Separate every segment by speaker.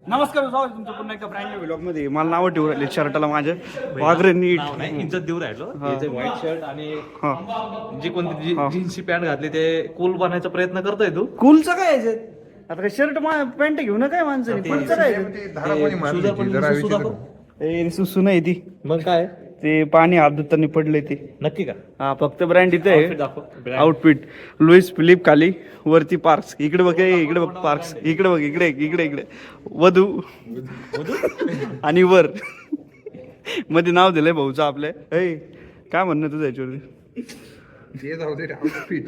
Speaker 1: नमस्कार, स्वागत तुमचं पुन्हा एका ब्रँड न्यू व्लॉग मध्ये. मला नाव ठेवू राहिले शर्टाला माझ्या वागरे नीट
Speaker 2: नाही इज्जत देऊ राहिलो. हे जे व्हाईट शर्ट आणि
Speaker 1: हा
Speaker 2: जी कोणती जीन्सची पॅन्ट घातली ते कूल बनवायचा प्रयत्न करतोय तू.
Speaker 1: कूलचं काय याच्यात? आता काय शर्ट पॅन्ट घेऊ ना काय माणसाने? कूलचं काय ए सुसू नाही ती.
Speaker 2: मग काय
Speaker 1: ते पाणी हात धुताना पडले ते.
Speaker 2: नक्की का?
Speaker 1: हा फक्त ब्रँड इथे आहे.
Speaker 2: दाखव.
Speaker 1: आउटफिट लुईस फिलिप खाली, वरती पार्क्स, इकडे बघ, इकडे बघ पार्क्स, इकडे बघ, इकडे इकडे इकडे वधू आणि वर मध्ये नाव दिलंय भाऊचं आपल्या. ऐ काय म्हणणं तुझं याच्यावरती?
Speaker 3: जे जाऊ दे आउटफिट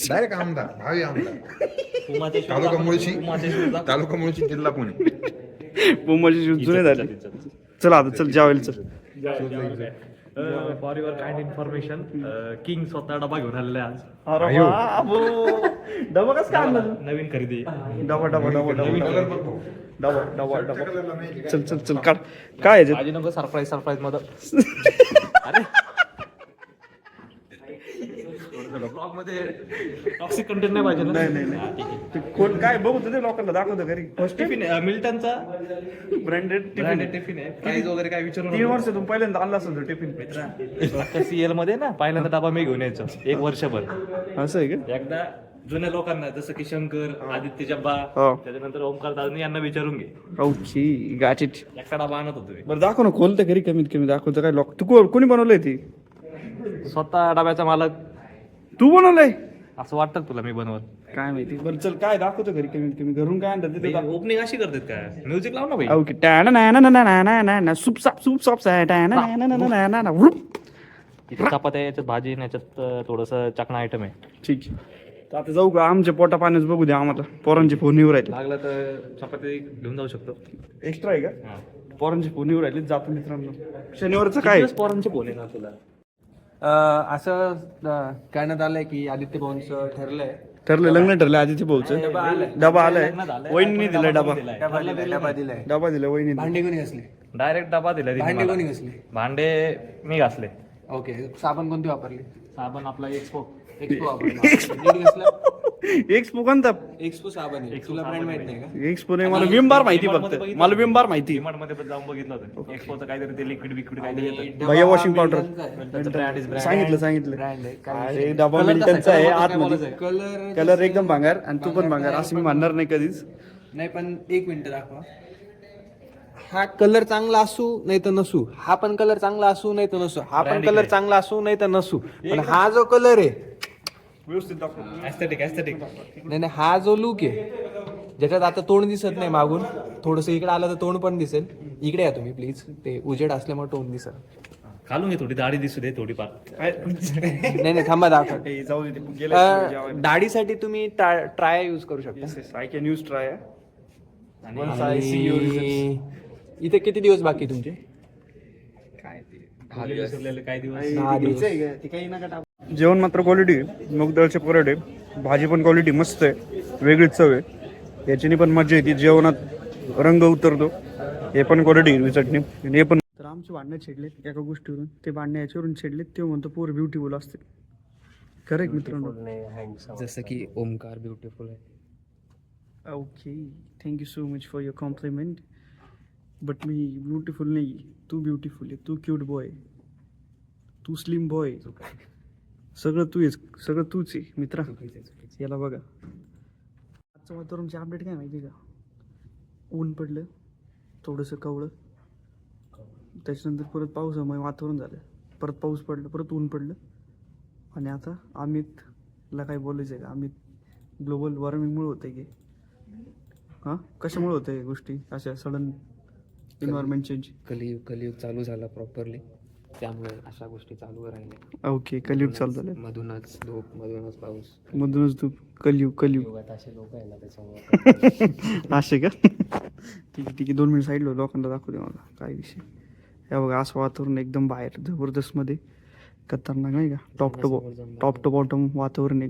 Speaker 3: डायरेक्ट आमदार भावी आमदार
Speaker 2: पुमाचे
Speaker 3: तालुका मुळशी जिल्हा पुणे.
Speaker 1: मुंबईचे शूज जुने झाले. चल आता चल जेवायला चल.
Speaker 2: For your kind information king स्वतः डबा घेऊन आलेला आहे आज.
Speaker 1: अरे बाबो. डबा कसं काय आणला तू?
Speaker 2: नवीन खरेदी.
Speaker 1: डबा डबा डबा डबा डबा डबा डबा. चल चल चल काढ. काय याच्यात?
Speaker 2: माझी नको सरप्राईज मध्ये. अरे ब्लॉग मध्ये टॉक्सिक कंटेंट नाही पाहिजे ना.
Speaker 1: नाही नाही नाही. ते कोण काय बघू ते लोकांना दाखवतो घरी.
Speaker 2: टिफिन आहे मिल्टनचा
Speaker 1: ब्रँडेड
Speaker 2: ब्रँडेड टिफिन आहे. प्राइस वगैरे काय विचारू
Speaker 1: 3 वर्ष तुम्ही पहिल्यांदा आणला असेल तो टिफिन.
Speaker 2: नका. सीएल मध्ये ना पहिल्यांदा डबा मी घेऊन यायचो 1 वर्षभर.
Speaker 1: असं आहे का?
Speaker 2: एकदा जुन्या लोकांना जसं की शंकर, आदित्य जब्बा,
Speaker 1: हो.
Speaker 2: त्याच्यानंतर ओमकार दादा यांना विचारून घे.
Speaker 1: Okay got it.
Speaker 2: एकटा डबा आणत होतो मी.
Speaker 1: बरं दाखव ना, खोलतं घरी कमीत कमी दाखवतं काय लोक. तू कोणी बनवलंय ती?
Speaker 2: स्वतः डब्याचा मालक.
Speaker 1: तू बनवलंय?
Speaker 2: असं वाटतं तुला मी बनवत?
Speaker 1: काय माहिती. बरं चल काय दाखवतो घरी कमीत कमी. घरून काय आणतात ते दाखव.
Speaker 2: ओपनिंग अशी करतात काय? म्युझिक लाव ना भाई.
Speaker 1: ओके. टाना ना ना ना ना ना ना ना सूप साप टाना ना ना ना ना ना ना.
Speaker 2: इथे चपात्या, याच्यात भाजी, आणि याच्यात थोडस चकना आयटम आहे.
Speaker 1: ठीक आहे. तर आता जाऊ का? आमच्या पोटा पाण्याच बघू द्या आम्हाला. पोरांचे फोन येऊ राहिले.
Speaker 2: लागलं तर चपाती घेऊन जाऊ शकतो.
Speaker 1: एक्स्ट्रा आहे का? पोरांचे फोन येऊ राहिले. जातो मित्रांनो. शनिवारचं काय?
Speaker 2: पोरांचे फोन येणार तुला?
Speaker 4: असं करण्यात आलंय की आदित्य भाऊंचं ठरलंय.
Speaker 1: ठरलं लग्न ठरलं आदित्य भाऊचं. डबा आलाय. वहिनीने दिलाय डबा.
Speaker 4: डबा दिलाय.
Speaker 1: डबा दिलाय वहिनी.
Speaker 4: भांडे कोणी घासले?
Speaker 2: डायरेक्ट डबा दिला तिने
Speaker 4: भांडे
Speaker 2: मला.
Speaker 4: कोणी घासले?
Speaker 2: भांडे मी घासले.
Speaker 4: ओके. साबण कोणती वापरली?
Speaker 2: साबण आपला एक्सपो.
Speaker 4: एक्सपो वापरली.
Speaker 1: एक्सपो कोणता?
Speaker 4: एक्सपो साबण आहे. तुला ब्रँड माहित नाही का?
Speaker 1: एक्सपो नाही मला विम बार माहिती फक्त. मला विम बार माहिती.
Speaker 2: डिमांड मध्ये पण जाऊन बघितलं होतं. एक्सपोचं काहीतरी ते लिक्विड काहीतरी येतं.
Speaker 1: भैया वॉशिंग पावडर.
Speaker 2: त्याचं brand is brand.
Speaker 1: सांगितलं
Speaker 4: ब्रँड आहे.
Speaker 1: अरे डबा मिल्टनचा आहे आतमध्ये.
Speaker 4: कलर
Speaker 1: कलर एकदम भांगार आणि तू पण भांगार असं मी म्हणणार नाही कधीच.
Speaker 4: नाही, पण 1 मिनिट दाखवा. हा कलर चांगला असू नाही तर नसू, हा पण कलर चांगला असू नाही तर नसू, हा पण कलर चांगला असू नाही तर नसू, पण हा जो कलर आहे
Speaker 1: व्यवस्थित दाखव.
Speaker 2: ऍस्थेटिक
Speaker 4: नाही नाही, हा जो लुक आहे ज्याच्यात आता तोंड दिसत नाही मागून, थोडस इकडे आलं तर तोंड पण दिसेल. इकडे या तुम्ही प्लीज, ते उजेड असल्यामुळे तोंड दिसेल.
Speaker 2: घालून घे, थोडी दाढी दिसू दे थोडीफार.
Speaker 4: नाही नाही, थांबा दाखवा.
Speaker 1: ए, जाऊ दे ते गेलं.
Speaker 4: दाढीसाठी तुम्ही ट्राय यूज करू शकता.
Speaker 1: I can use try.
Speaker 4: आणि इथे किती दिवस बाकी तुमचे?
Speaker 2: काय दिवस.
Speaker 4: 10 दिवस.
Speaker 1: जेवण मात्र क्वालिटी आहे. मूग डाळचे पराठे, भाजी पण क्वालिटी मस्त आहे, वेगळीच चव आहे. याच्याने पण मजा येते, जेवणात रंग उतरतो. हे पण क्वालिटी हिरवी चटणी. आणि हे पण. तर आमचे भांडणं छेडलेत एका गोष्टीवरून. ते भांडणं याच्यावरून छेडलेत. ते म्हणतो पोर ब्युटिफुल असते. करेक्ट मित्रांनो.
Speaker 4: जसं की ओमकार ब्युटिफुल आहे.
Speaker 1: Okay, thank you so much for your compliment. But मी ब्युटिफुल नाही. तू ब्युटिफुल आहे. तू क्यूट बॉय, तू स्लिम बॉय, सगळं तू आहेस, सगळं तूच आहे मित्रा. याला बघा. आजचं वातावरणची अपडेट काय माहिती का? ऊन पडलं थोडंसं कवळं, त्याच्यानंतर परत पावसामुळे वातावरण झालं, परत पाऊस पडलं, परत ऊन पडलं. आणि आता अमितला काय बोलायचं आहे का? अमित ग्लोबल वॉर्मिंगमुळे होतं आहे की हां, कशामुळे होतं आहे गोष्टी अशा सडन एन्व्हायरमेंट चेंज?
Speaker 4: कलियुग चालू झाला प्रॉपरली, त्यामुळे अशा गोष्टी चालू राहिल्या.
Speaker 1: ओके, कलियुग चालू झालं.
Speaker 4: मधूनच धूप, मधूनच पाऊस.
Speaker 1: मधूनच तू कलियुग
Speaker 4: युगात असे लोक आहे ना, त्याच्यामुळे
Speaker 1: असे का? ठीक आहे ठीक आहे, 2 मिनिट साईडला लोकांना दाखवते मला काय विषय. हे बघा, असं वातावरण एकदम बाहेर जबरदस्त मध्ये खतरनाक नाही का? टॉप टू बॉटम वातावरण.